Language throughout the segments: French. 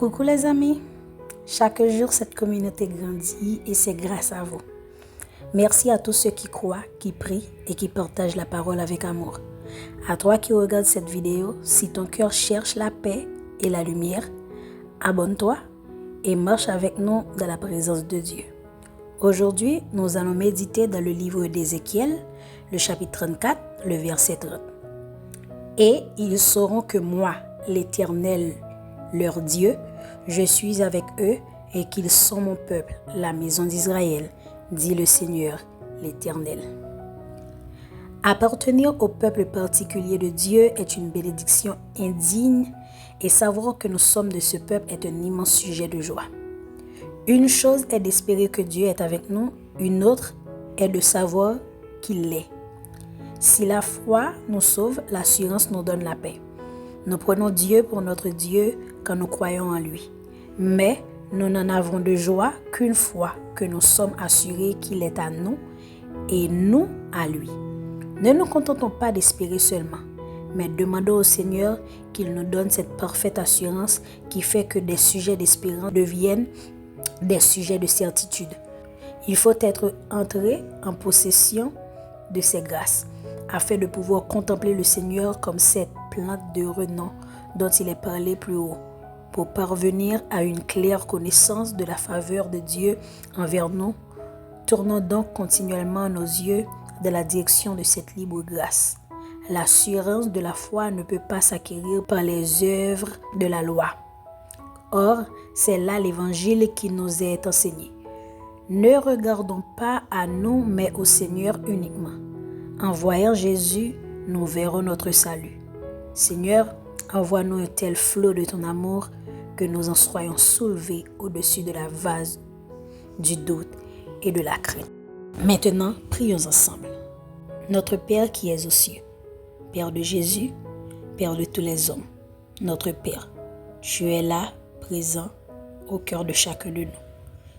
Coucou les amis, chaque jour cette communauté grandit et c'est grâce à vous. Merci à tous ceux qui croient, qui prient et qui partagent la parole avec amour. À toi qui regardes cette vidéo, si ton cœur cherche la paix et la lumière, abonne-toi et marche avec nous dans la présence de Dieu. Aujourd'hui, nous allons méditer dans le livre d'Ézéchiel, le chapitre 34, le verset 30. Et ils sauront que moi, l'Éternel, leur Dieu, je suis avec eux et qu'ils sont mon peuple, la maison d'Israël, dit le Seigneur, l'Éternel. Appartenir au peuple particulier de Dieu est une bénédiction indigne et savoir que nous sommes de ce peuple est un immense sujet de joie. Une chose est d'espérer que Dieu est avec nous, une autre est de savoir qu'il l'est. Si la foi nous sauve, l'assurance nous donne la paix. Nous prenons Dieu pour notre Dieu quand nous croyons en lui. Mais nous n'en avons de joie qu'une fois que nous sommes assurés qu'il est à nous et nous à lui. Ne nous contentons pas d'espérer seulement, mais demandons au Seigneur qu'il nous donne cette parfaite assurance qui fait que des sujets d'espérance deviennent des sujets de certitude. Il faut être entré en possession de ses grâces, afin de pouvoir contempler le Seigneur comme cette plante de renom dont il est parlé plus haut, pour parvenir à une claire connaissance de la faveur de Dieu envers nous. Tournons donc continuellement nos yeux dans la direction de cette libre grâce. L'assurance de la foi ne peut pas s'acquérir par les œuvres de la loi. Or, c'est là l'évangile qui nous est enseigné. Ne regardons pas à nous, mais au Seigneur uniquement. En voyant Jésus, nous verrons notre salut. Seigneur, envoie-nous un tel flot de ton amour que nous en soyons soulevés au-dessus de la vase du doute et de la crainte. Maintenant, prions ensemble. Notre Père qui es aux cieux, Père de Jésus, Père de tous les hommes, notre Père, tu es là, présent, au cœur de chacun de nous.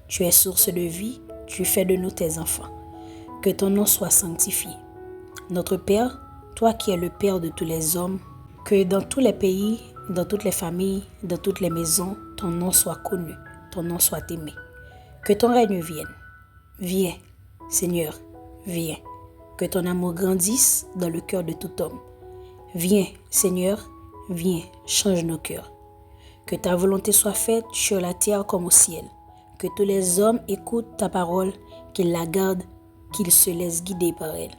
Tu es source de vie, tu fais de nous tes enfants. Que ton nom soit sanctifié. Notre Père, toi qui es le Père de tous les hommes, que dans tous les pays, dans toutes les familles, dans toutes les maisons, ton nom soit connu, ton nom soit aimé. Que ton règne vienne. Viens, Seigneur, viens. Que ton amour grandisse dans le cœur de tout homme. Viens, Seigneur, viens, change nos cœurs. Que ta volonté soit faite sur la terre comme au ciel. Que tous les hommes écoutent ta parole, qu'ils la gardent, qu'ils se laissent guider par elle.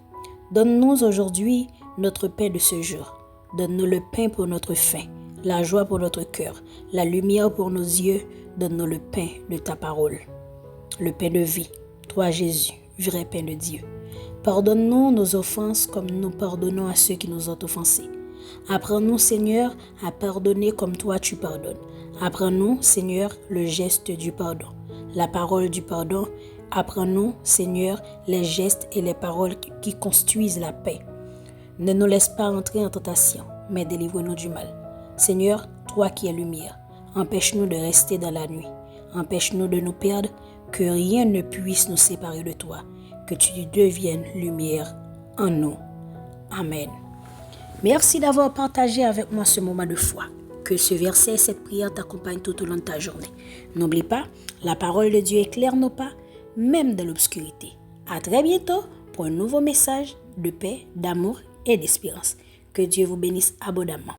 Donne-nous aujourd'hui notre pain de ce jour. Donne-nous le pain pour notre faim, la joie pour notre cœur, la lumière pour nos yeux. Donne-nous le pain de ta parole, le pain de vie. Toi, Jésus, vrai pain de Dieu. Pardonne-nous nos offenses comme nous pardonnons à ceux qui nous ont offensés. Apprends-nous, Seigneur, à pardonner comme toi tu pardonnes. Apprends-nous, Seigneur, le geste du pardon, la parole du pardon. Apprends-nous, Seigneur, les gestes et les paroles qui construisent la paix. Ne nous laisse pas entrer en tentation, mais délivre-nous du mal. Seigneur, toi qui es lumière, empêche-nous de rester dans la nuit. Empêche-nous de nous perdre, que rien ne puisse nous séparer de toi. Que tu deviennes lumière en nous. Amen. Merci d'avoir partagé avec moi ce moment de foi. Que ce verset et cette prière t'accompagnent tout au long de ta journée. N'oublie pas, la parole de Dieu éclaire nos pas, même dans l'obscurité. À très bientôt pour un nouveau message de paix, d'amour et d'espérance. Que Dieu vous bénisse abondamment.